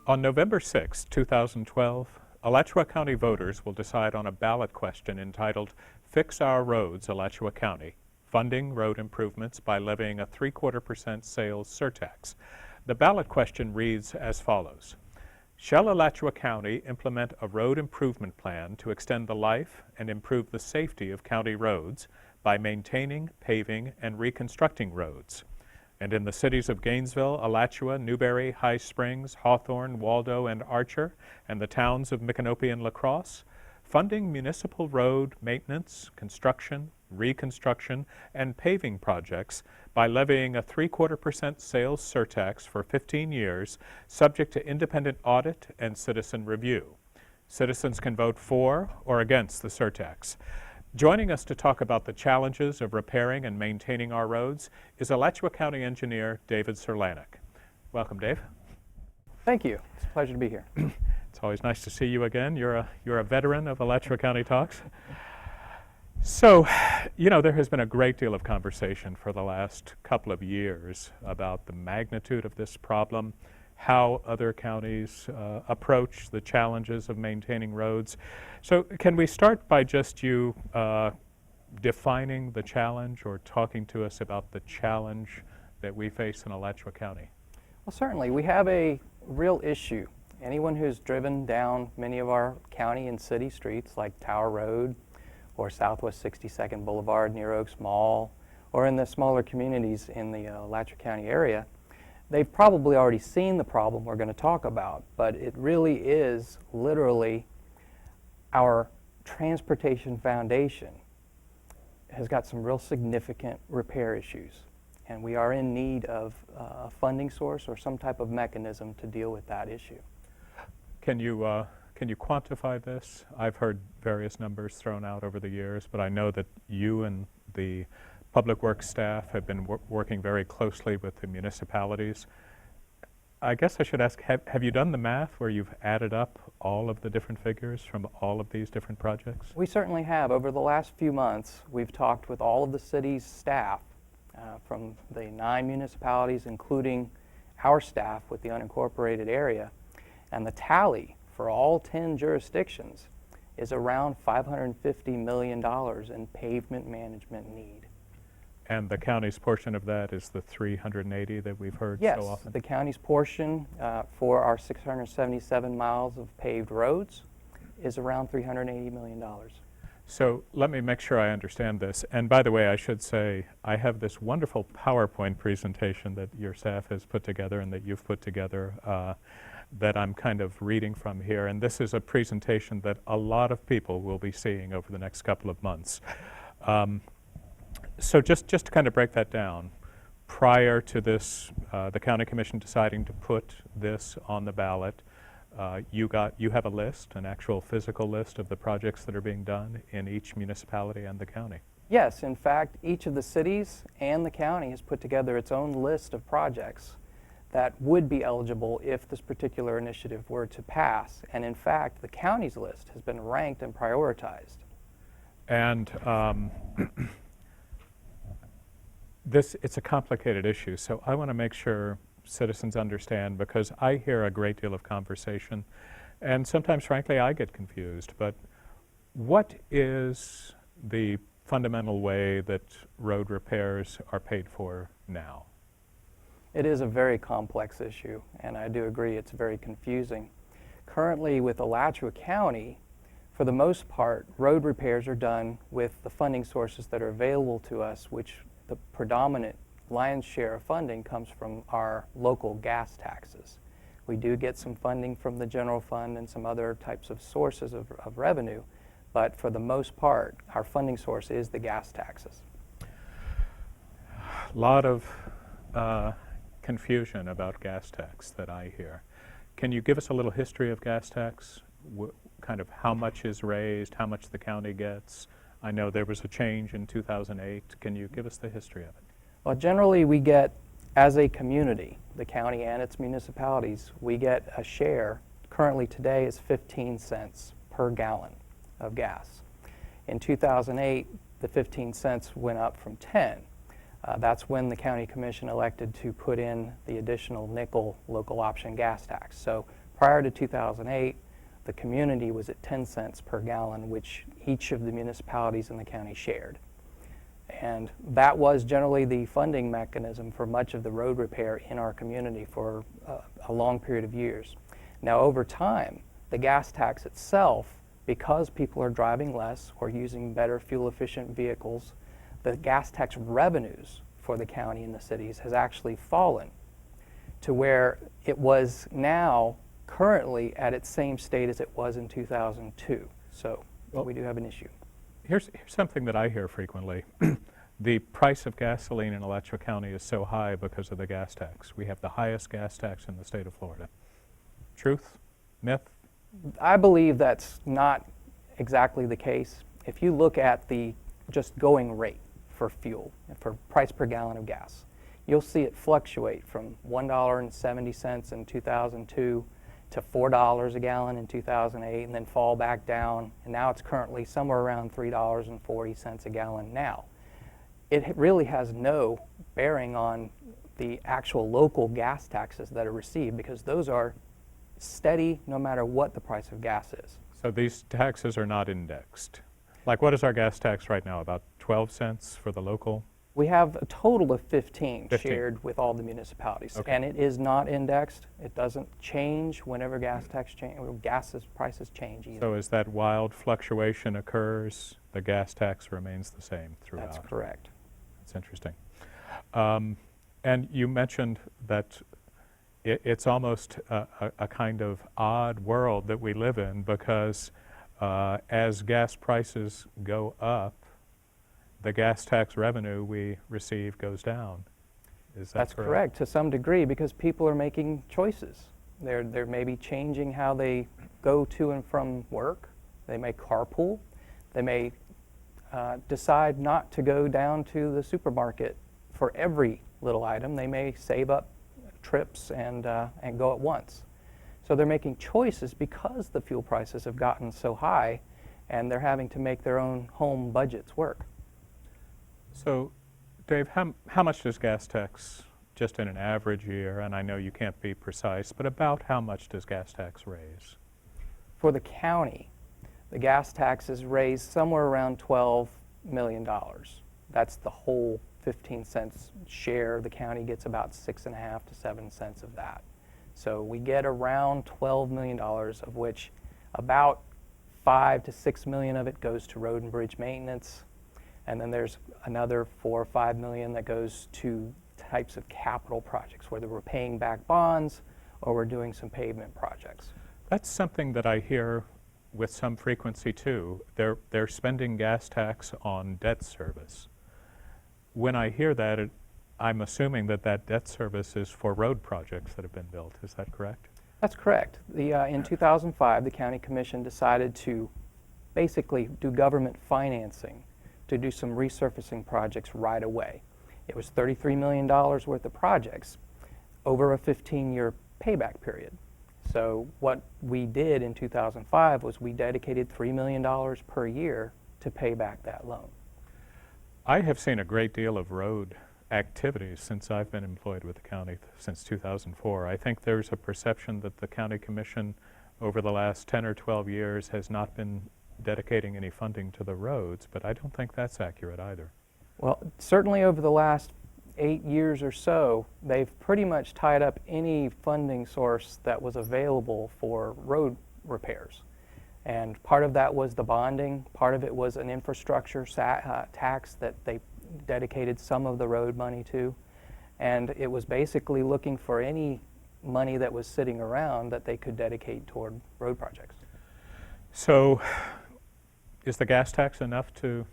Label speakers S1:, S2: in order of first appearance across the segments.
S1: On November 6, 2012, Alachua County voters will decide on a ballot question entitled Fix Our Roads, Alachua County, Funding Road Improvements by Levying a 3/4% Sales Surtax. The ballot question reads as follows. Shall Alachua County implement a road improvement plan to extend the life and improve the safety of county roads by maintaining, paving, and reconstructing roads? And in the cities of Gainesville, Alachua, Newberry, High Springs, Hawthorne, Waldo, and Archer, and the towns of Micanopy and La Crosse, funding municipal road maintenance, construction, reconstruction, and paving projects by levying a 3/4% sales surtax for 15 years, subject to independent audit and citizen review. Citizens can vote for or against the surtax. Joining us to talk about the challenges of repairing and maintaining our roads is Alachua County Engineer David Cerlanek. Welcome, Dave.
S2: Thank you. It's a pleasure to be here.
S1: It's always nice to see you again. You're a veteran of Alachua County Talks. So, you know, there has been a great deal of conversation for the last couple of years about the magnitude of this problem, how other counties approach the challenges of maintaining roads. So can we start by just you defining the challenge or talking to us about the challenge that we face in Alachua County?
S2: Well, certainly. We have a real issue. Anyone who's driven down many of our county and city streets like Tower Road or Southwest 62nd Boulevard near Oaks Mall or in the smaller communities in the Alachua County area, they've probably already seen the problem we're going to talk about, but it really is literally our transportation foundation has got some real significant repair issues, and we are in need of a funding source or some type of mechanism to deal with that issue.
S1: Can you quantify this? I've heard various numbers thrown out over the years, but I know that you and the Public Works staff have been working very closely with the municipalities. I guess I should ask, have you done the math where you've added up all of the different figures from all of these different projects?
S2: We certainly have. Over the last few months, we've talked with all of the city's staff from the 9 municipalities, including our staff with the unincorporated area, and the tally for all 10 jurisdictions is around $550 million in pavement management need.
S1: And the county's portion of that is the 380 that we've heard
S2: so
S1: often?
S2: Yes, the county's portion for our 677 miles of paved roads is around $380 million.
S1: So let me make sure I understand this. And by the way, I should say, I have this wonderful PowerPoint presentation that your staff has put together and that you've put together that I'm kind of reading from here. And this is a presentation that a lot of people will be seeing over the next couple of months. So just to kind of break that down, prior to this, the County Commission deciding to put this on the ballot, you have a list, an actual physical list of the projects that are being done in each municipality and the county.
S2: Yes, in fact, each of the cities and the county has put together its own list of projects that would be eligible if this particular initiative were to pass. And in fact, the county's list has been ranked and prioritized.
S1: And it's a complicated issue, so I want to make sure citizens understand, because I hear a great deal of conversation, and sometimes, frankly, I get confused. But what is the fundamental way that road repairs are paid for now?
S2: It is a very complex issue, and I do agree it's very confusing. Currently, with Alachua County, for the most part, road repairs are done with the funding sources that are available to us, which the predominant lion's share of funding comes from our local gas taxes. We do get some funding from the general fund and some other types of sources of revenue, but for the most part, our funding source is the gas taxes.
S1: A lot of confusion about gas tax that I hear. Can you give us a little history of gas tax? kind of how much is raised, how much the county gets? I know there was a change in 2008. Can you give us the history of it?
S2: Well, generally we get, as a community, the county and its municipalities, we get a share, currently today is 15 cents per gallon of gas. In 2008, the 15 cents went up from 10. That's when the county commission elected to put in the additional nickel local option gas tax. So prior to 2008, the community was at 10 cents per gallon, which each of the municipalities in the county shared. And that was generally the funding mechanism for much of the road repair in our community for a long period of years. Now, over time, the gas tax itself, because people are driving less or using better fuel-efficient vehicles, the gas tax revenues for the county and the cities has actually fallen to where it was now currently at its same state as it was in 2002. So we do have an issue.
S1: Here's something that I hear frequently. The price of gasoline in Alachua County is so high because of the gas tax. We have the highest gas tax in the state of Florida. Truth? Myth?
S2: I believe that's not exactly the case. If you look at the just going rate for fuel, for price per gallon of gas, you'll see it fluctuate from $1.70 in 2002 to $4 a gallon in 2008, and then fall back down, and now it's currently somewhere around $3.40 a gallon now. It really has no bearing on the actual local gas taxes that are received, because those are steady no matter what the price of gas is.
S1: So these taxes are not indexed. Like, what is our gas tax right now? About 12 cents for the local?
S2: We have a total of 15 shared with all the municipalities.
S1: Okay.
S2: And it is not indexed. It doesn't change whenever gas prices change either.
S1: So as that wild fluctuation occurs, the gas tax remains the same throughout?
S2: That's correct.
S1: That's interesting. And you mentioned that it's almost a kind of odd world that we live in, because as gas prices go up, the gas tax revenue we receive goes down. Is that
S2: That's correct to some degree, because people are making choices. They're maybe changing how they go to and from work. They may carpool. They may decide not to go down to the supermarket for every little item. They may save up trips and go at once. So they're making choices because the fuel prices have gotten so high, and they're having to make their own home budgets work.
S1: So, Dave, how much does gas tax, just in an average year, and I know you can't be precise, but about how much does gas tax raise?
S2: For the county, the gas tax is raised somewhere around $12 million. That's the whole 15 cents share. The county gets about 6.5 to 7 cents of that. So we get around $12 million, of which about 5 to 6 million of it goes to road and bridge maintenance. And then there's another 4 or 5 million that goes to types of capital projects, whether we're paying back bonds or we're doing some pavement projects.
S1: That's something that I hear with some frequency too. They're spending gas tax on debt service. When I hear that, I'm assuming that that debt service is for road projects that have been built. Is that correct?
S2: That's correct. In 2005, the County Commission decided to basically do government financing to do some resurfacing projects right away. It was $33 million worth of projects over a 15-year payback period. So what we did in 2005 was we dedicated $3 million per year to pay back that loan.
S1: I have seen a great deal of road activities since I've been employed with the county since 2004. I think there's a perception that the County Commission over the last 10 or 12 years has not been dedicating any funding to the roads, but I don't think that's accurate either.
S2: Well, certainly over the last 8 years or so, they've pretty much tied up any funding source that was available for road repairs. And part of that was the bonding, part of it was an infrastructure tax that they dedicated some of the road money to. And it was basically looking for any money that was sitting around that they could dedicate toward road projects.
S1: So, is the gas tax enough to,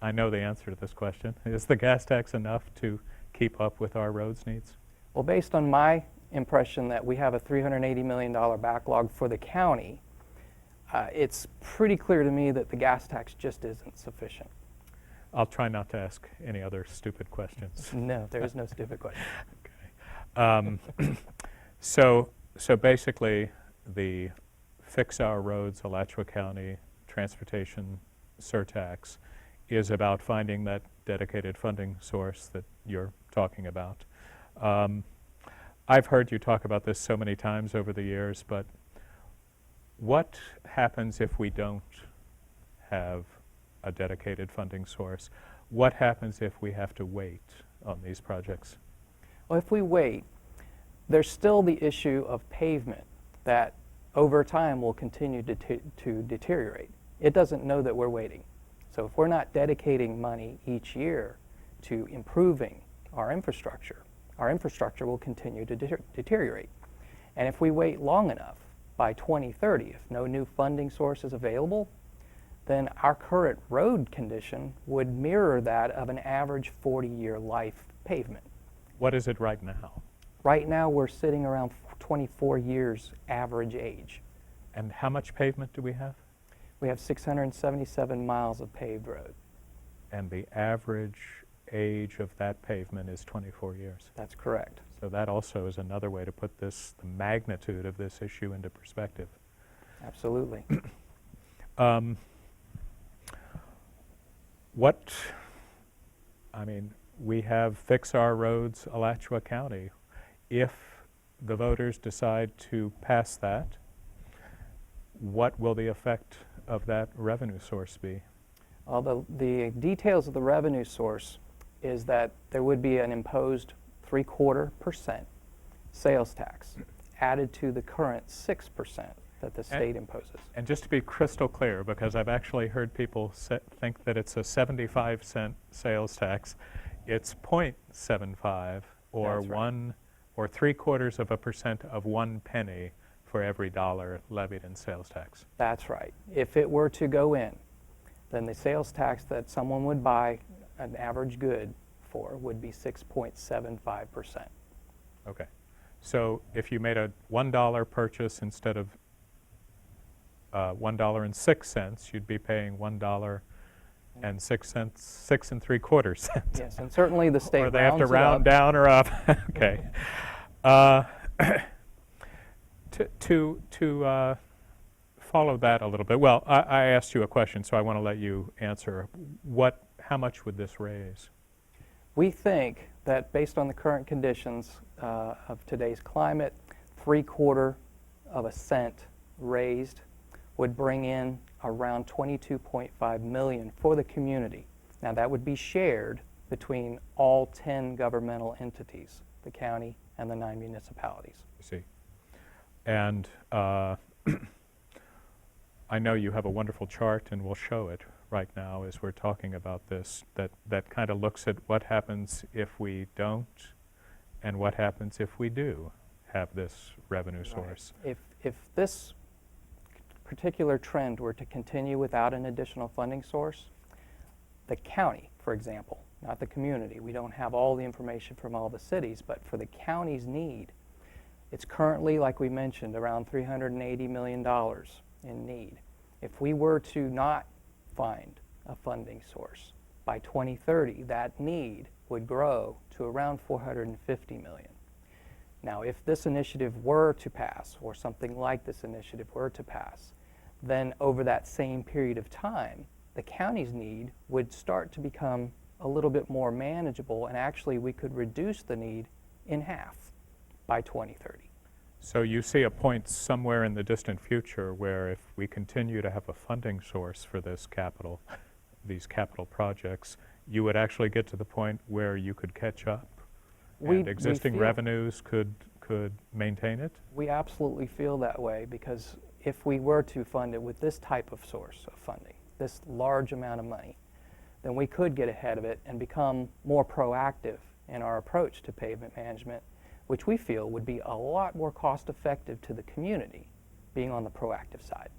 S1: I know the answer to this question, is the gas tax enough to keep up with our roads needs?
S2: Well, based on my impression that we have a $380 million backlog for the county, It's pretty clear to me that the gas tax just isn't sufficient.
S1: I'll try not to ask any other stupid questions.
S2: No, there is no stupid question.
S1: Okay. So basically, the Fix Our Roads Alachua County Transportation Surtax is about finding that dedicated funding source that you're talking about. I've heard you talk about this so many times over the years, but what happens if we don't have a dedicated funding source? What happens if we have to wait on these projects?
S2: Well, if we wait, there's still the issue of pavement that over time will continue to deteriorate. It doesn't know that we're waiting. So if we're not dedicating money each year to improving our infrastructure will continue to deteriorate. And if we wait long enough, by 2030, if no new funding source is available, then our current road condition would mirror that of an average 40-year life pavement.
S1: What is it right now?
S2: Right now, we're sitting around 24 years average age.
S1: And how much pavement do we have?
S2: We have 677 miles of paved road.
S1: And the average age of that pavement is 24 years.
S2: That's correct.
S1: So that also is another way to put this, the magnitude of this issue into perspective.
S2: Absolutely.
S1: We have Fix Our Roads Alachua County. If the voters decide to pass that, what will the effect of that revenue source be?
S2: Well, the details of the revenue source is that there would be an imposed 0.75% sales tax added to the current 6% that the state imposes.
S1: And just to be crystal clear, because I've actually heard people think that it's a 75-cent sales tax, it's 0.75 or
S2: That's right.
S1: 1 or 0.75% of 1 penny for every dollar levied in sales tax.
S2: That's right. If it were to go in, then the sales tax that someone would buy an average good for would be 6.75%.
S1: Okay. So if you made a $1 purchase instead of $1.06, you'd be paying $1.06, 6.75 cents.
S2: Yes, and certainly the state
S1: or they have to
S2: rounds it
S1: round
S2: up.
S1: down or up. Okay. To follow that a little bit, well, I asked you a question, so I want to let you answer. How much would this raise?
S2: We think that based on the current conditions of today's climate, 0.75 cents raised would bring in around $22.5 million for the community. Now that would be shared between all 10 governmental entities, the county and the 9 municipalities.
S1: I see. And I know you have a wonderful chart, and we'll show it right now as we're talking about this, that kind of looks at what happens if we don't and what happens if we do have this revenue source.
S2: Right. If this particular trend were to continue without an additional funding source, the county, for example, not the community, we don't have all the information from all the cities, but for the county's need, it's currently, like we mentioned, around $380 million in need. If we were to not find a funding source, by 2030, that need would grow to around $450 million. Now, if this initiative were to pass, or something like this initiative were to pass, then over that same period of time, the county's need would start to become a little bit more manageable, and actually we could reduce the need in half by 2030.
S1: So you see a point somewhere in the distant future where if we continue to have a funding source for these capital projects, you would actually get to the point where you could catch up and existing revenues could maintain it?
S2: We absolutely feel that way, because if we were to fund it with this type of source of funding, this large amount of money, then we could get ahead of it and become more proactive in our approach to pavement management, which we feel would be a lot more cost effective to the community, being on the proactive side.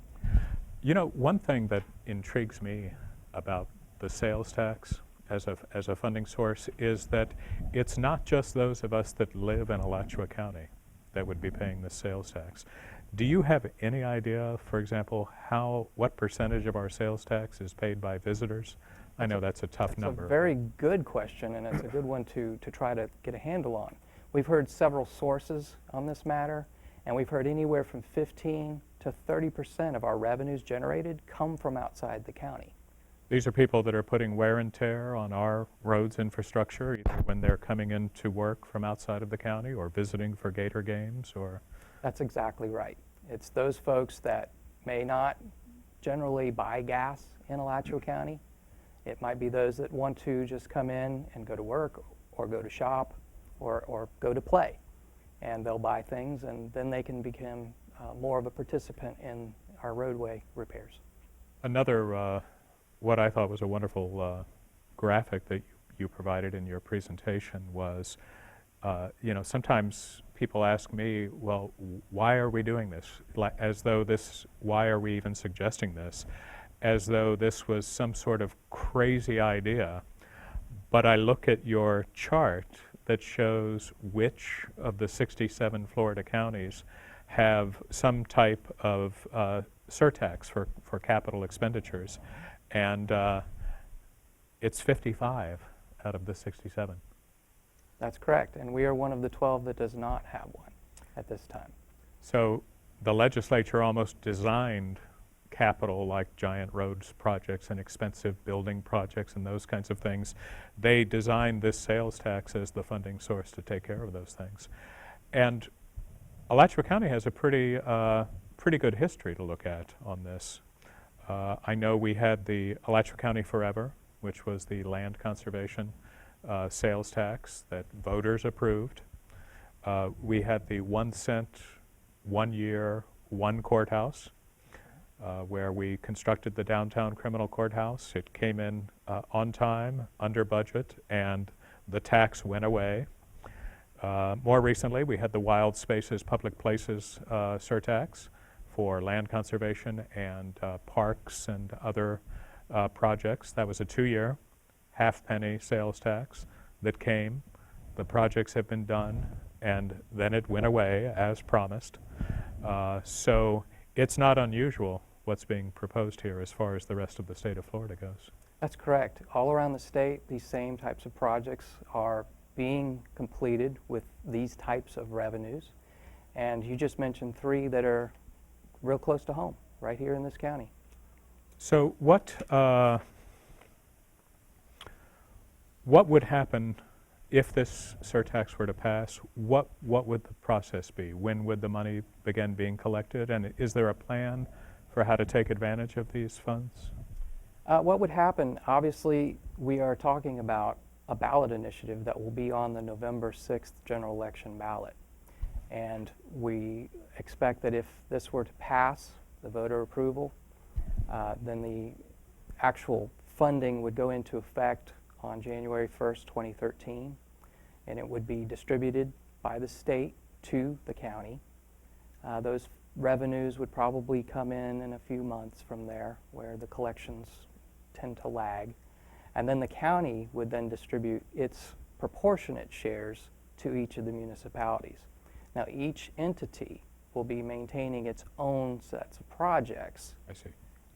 S1: You know, one thing that intrigues me about the sales tax as a funding source is that it's not just those of us that live in Alachua County that would be paying the sales tax. Do you have any idea, for example, what percentage of our sales tax is paid by visitors? I know that's a tough number.
S2: It's a very good question, and it's a good one to try to get a handle on. We've heard several sources on this matter, and we've heard anywhere from 15 to 30% of our revenues generated come from outside the county.
S1: These are people that are putting wear and tear on our roads infrastructure, either when they're coming in to work from outside of the county or visiting for Gator games, or...
S2: That's exactly right. It's those folks that may not generally buy gas in Alachua County. It might be those that want to just come in and go to work or go to shop or go to play. And they'll buy things, and then they can become more of a participant in our roadway repairs.
S1: Another, what I thought was a wonderful graphic that you provided in your presentation was, sometimes people ask me, well, why are we doing this? As though why are we even suggesting this? As though this was some sort of crazy idea. But I look at your chart that shows which of the 67 Florida counties have some type of surtax for capital expenditures, and it's 55 out of the 67.
S2: That's correct, and we are one of the 12 that does not have one at this time.
S1: So the legislature almost designed capital, like giant roads projects and expensive building projects and those kinds of things. They designed this sales tax as the funding source to take care of those things. And Alachua County has a pretty good history to look at on this. I know we had the Alachua County Forever, which was the land conservation sales tax that voters approved. We had the 1 cent, 1 year, 1 courthouse, where we constructed the downtown criminal courthouse. It came in on time, under budget, and the tax went away. More recently, we had the Wild Spaces Public Places surtax for land conservation and parks and other projects. That was a 2-year, half-penny sales tax that came. The projects have been done, and then it went away as promised. So it's not unusual what's being proposed here as far as the rest of the state of Florida goes.
S2: That's correct. All around the state, these same types of projects are being completed with these types of revenues. And you just mentioned 3 that are real close to home, right here in this county.
S1: So what would happen if this surtax were to pass? What would the process be? When would the money begin being collected? And is there a plan for how to take advantage of these funds?
S2: What would happen, obviously, we are talking about a ballot initiative that will be on the November 6th general election ballot. And we expect that if this were to pass, the voter approval, then the actual funding would go into effect on January 1st, 2013, and it would be distributed by the state to the county. Those revenues would probably come in a few months from there, where the collections tend to lag. And then the county would then distribute its proportionate shares to each of the municipalities. Now, each entity will be maintaining its own sets of projects.
S1: I see.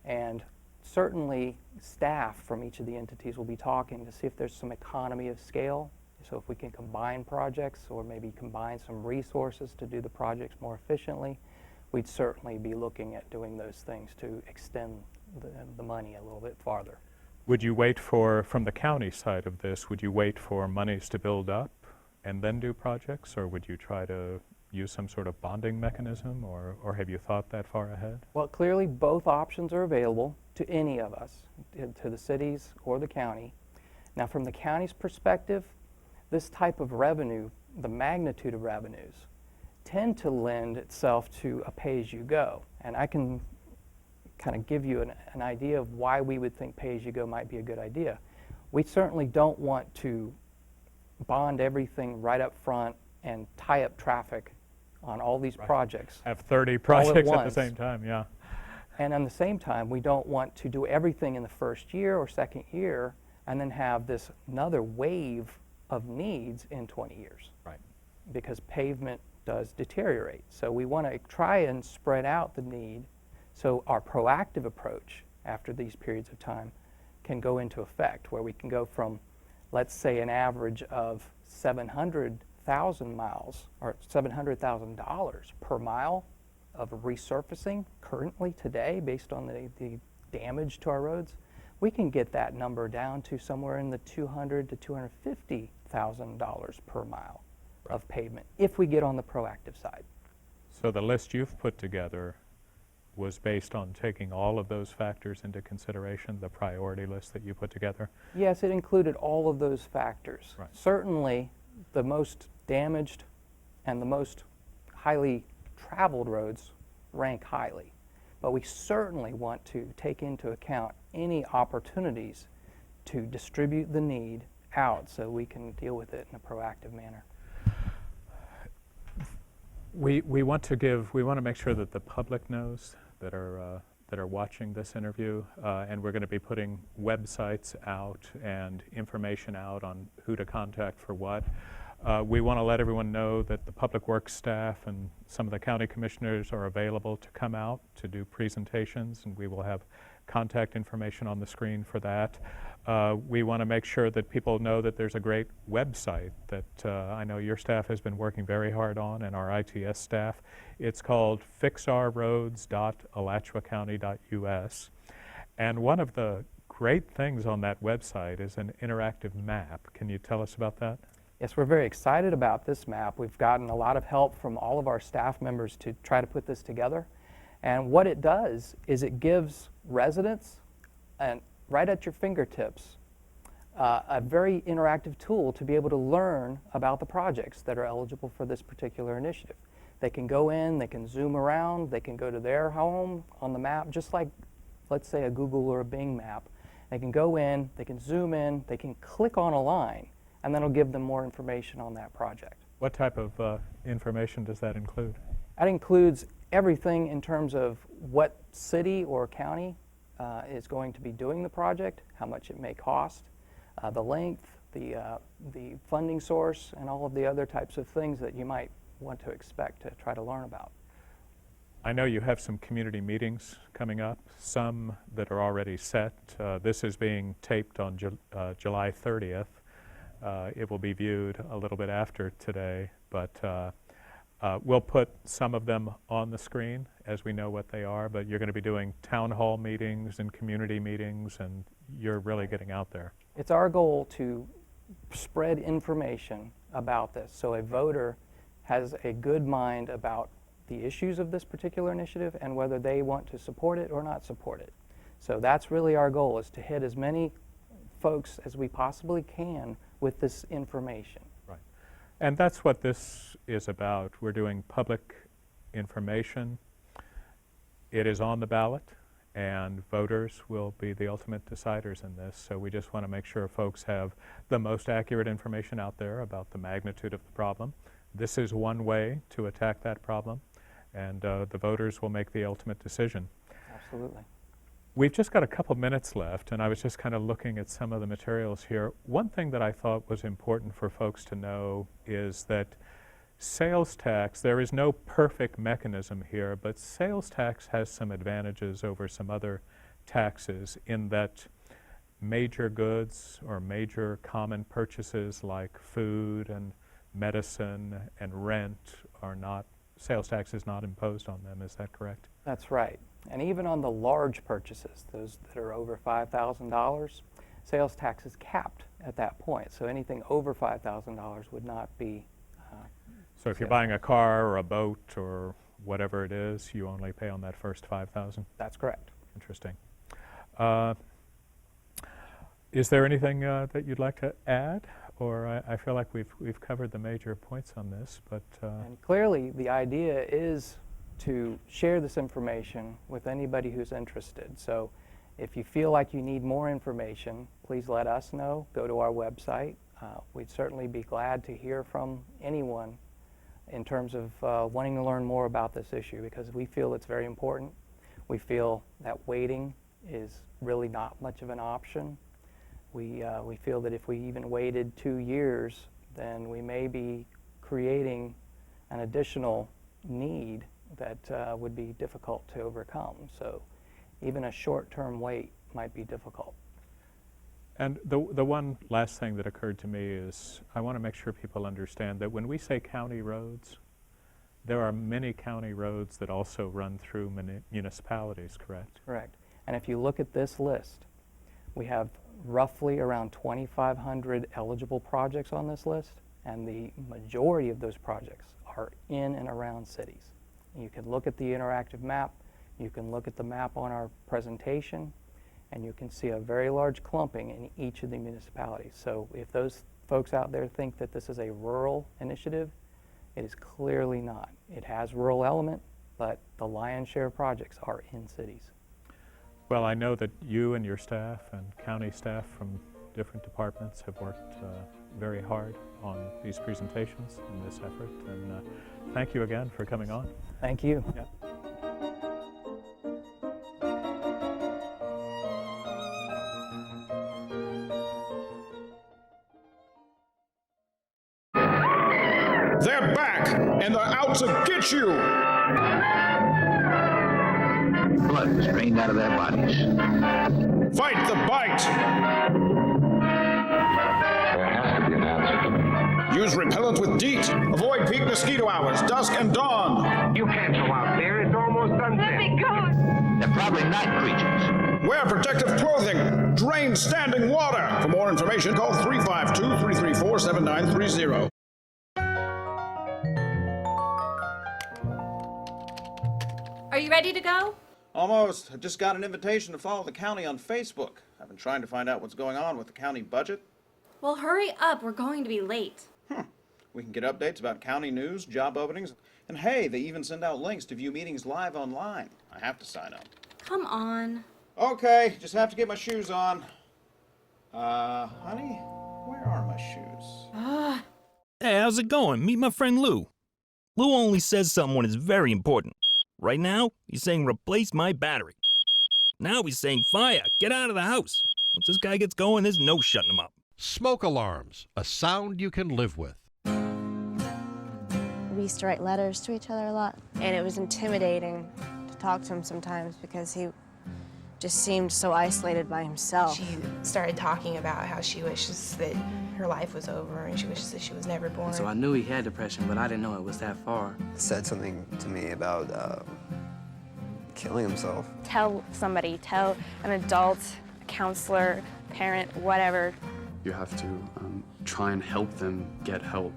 S2: And certainly staff from each of the entities will be talking to see if there's some economy of scale. So if we can combine projects or maybe combine some resources to do the projects more efficiently, we'd certainly be looking at doing those things to extend the money a little bit farther.
S1: Would you wait from the county side of this, would you wait for monies to build up and then do projects, or would you try to use some sort of bonding mechanism, or have you thought that far ahead?
S2: Well, clearly both options are available to any of us, to the cities or the county. Now, from the county's perspective, this type of revenue, the magnitude of revenues, tend to lend itself to a pay-as-you-go. And I can kind of give you an idea of why we would think pay-as-you-go might be a good idea. We certainly don't want to bond everything right up front and tie up traffic on all these projects.
S1: Have 30 projects at the
S2: once.
S1: same time, yeah.
S2: And at the same time, we don't want to do everything in the first year or second year and then have this another wave of needs in 20 years.
S1: Right.
S2: Because pavement does deteriorate. So we want to try and spread out the need so our proactive approach after these periods of time can go into effect, where we can go from, let's say, an average of 700,000 miles or $700,000 per mile of resurfacing currently today based on the damage to our roads. We can get that number down to somewhere in the $200,000 to $250,000 per mile of pavement if we get on the proactive side.
S1: So the list you've put together was based on taking all of those factors into consideration, the priority list that you put together?
S2: Yes, it included all of those factors.
S1: Right.
S2: Certainly the most damaged and the most highly traveled roads rank highly, but we certainly want to take into account any opportunities to distribute the need out so we can deal with it in a proactive manner.
S1: We want to make sure that the public knows that are watching this interview, and we're going to be putting websites out and information out on who to contact for what. We want to let everyone know that the public works staff and some of the county commissioners are available to come out to do presentations, and we will have contact information on the screen for that. We want to make sure that people know that there's a great website that I know your staff has been working very hard on, and our ITS staff. It's called fixourroads.alachuacounty.us. And one of the great things on that website is an interactive map. Can you tell us about that?
S2: Yes, we're very excited about this map. We've gotten a lot of help from all of our staff members to try to put this together. And what it does is it gives residents, and right at your fingertips, a very interactive tool to be able to learn about the projects that are eligible for this particular initiative. They can go in, they can zoom around, they can go to their home on the map, just like, let's say, a Google or a Bing map. They can go in, they can zoom in, they can click on a line, and then it'll give them more information on that project.
S1: What type of information does that include?
S2: That includes everything in terms of what city or county is going to be doing the project, how much it may cost, the length, the funding source, and all of the other types of things that you might want to expect to try to learn about.
S1: I know you have some community meetings coming up, some that are already set. This is being taped on July 30th. It will be viewed a little bit after today, but we'll put some of them on the screen as we know what they are, but you're going to be doing town hall meetings and community meetings, and you're really getting out there.
S2: It's our goal to spread information about this so a voter has a good mind about the issues of this particular initiative and whether they want to support it or not support it. So that's really our goal, is to hit as many folks as we possibly can with this information.
S1: Right. And that's what this is about. We're doing public information. It is on the ballot, and voters will be the ultimate deciders in this. So we just want to make sure folks have the most accurate information out there about the magnitude of the problem. This is one way to attack that problem, and the voters will make the ultimate decision.
S2: Absolutely.
S1: We've just got a couple minutes left, and I was just kind of looking at some of the materials here. One thing that I thought was important for folks to know is that sales tax, there is no perfect mechanism here, but sales tax has some advantages over some other taxes in that major goods or major common purchases like food and medicine and rent are not, sales tax is not imposed on them. Is that correct?
S2: That's right. And even on the large purchases, those that are over $5,000, sales tax is capped at that point. So anything over $5,000 would not be
S1: so if you're buying a car or a boat or whatever it is, you only pay on that first $5,000?
S2: That's correct.
S1: Interesting. Is there anything that you'd like to add? Or I feel like we've covered the major points on this, but
S2: and clearly the idea is to share this information with anybody who's interested. So if you feel like you need more information, please let us know. Go to our website. We'd certainly be glad to hear from anyone in terms of wanting to learn more about this issue, because we feel it's very important. We feel that waiting is really not much of an option. We feel that if we even waited 2 years, then we may be creating an additional need that would be difficult to overcome. So even a short-term wait might be difficult.
S1: And the one last thing that occurred to me is I want to make sure people understand that when we say county roads, there are many county roads that also run through municipalities, correct?
S2: Correct. And if you look at this list, we have roughly around 2,500 eligible projects on this list, and the majority of those projects are in and around cities. You can look at the interactive map, you can look at the map on our presentation, and you can see a very large clumping in each of the municipalities. So if those folks out there think that this is a rural initiative, it is clearly not. It has rural element, but the lion's share of projects are in cities.
S1: Well, I know that you and your staff and county staff from different departments have worked very hard on these presentations in this effort, and thank you again for coming on.
S2: Thank you.
S1: Yeah.
S3: They're back, and they're out to get you!
S4: Blood was drained out of their bodies.
S3: Fight the bite!
S5: There has to be an answer.
S3: Use repellent with DEET. Avoid peak mosquito hours, dusk and dawn.
S5: You can't go out there. It's almost sunset.
S6: Let me go!
S4: They're probably night creatures.
S3: Wear protective clothing. Drain standing water. For more information, call 352-334-7930.
S6: Are you ready to go?
S3: Almost. I just got an invitation to follow the county on Facebook. I've been trying to find out what's going on with the county budget.
S6: Well, hurry up. We're going to be late.
S3: We can get updates about county news, job openings, and hey, they even send out links to view meetings live online. I have to sign up.
S6: Come on.
S3: Okay, just have to get my shoes on. Honey, where are my shoes?
S7: Hey, how's it going? Meet my friend Lou. Lou only says something when it's very important. Right now, he's saying replace my battery. Now he's saying fire, get out of the house. Once this guy gets going, there's no shutting him up.
S8: Smoke alarms, a sound you can live with.
S9: We used to write letters to each other a lot, and it was intimidating to talk to him sometimes because he just seemed so isolated by himself.
S10: She started talking about how she wishes that her life was over and she wishes that she was never born.
S11: So I knew he had depression, but I didn't know it was that far.
S12: Said something to me about killing himself.
S9: Tell somebody, tell an adult, a counselor, parent, whatever.
S13: You have to try and help them get help.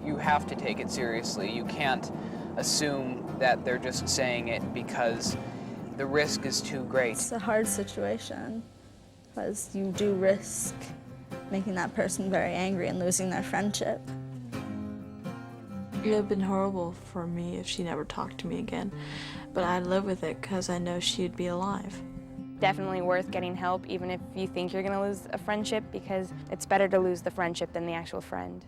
S14: You have to take it seriously. You can't assume that they're just saying it because the risk is too great.
S9: It's a hard situation because you do risk making that person very angry and losing their friendship.
S10: It would have been horrible for me if she never talked to me again, but I'd live with it because I know she'd be alive.
S9: Definitely worth getting help, even if you think you're going to lose a friendship, because it's better to lose the friendship than the actual friend.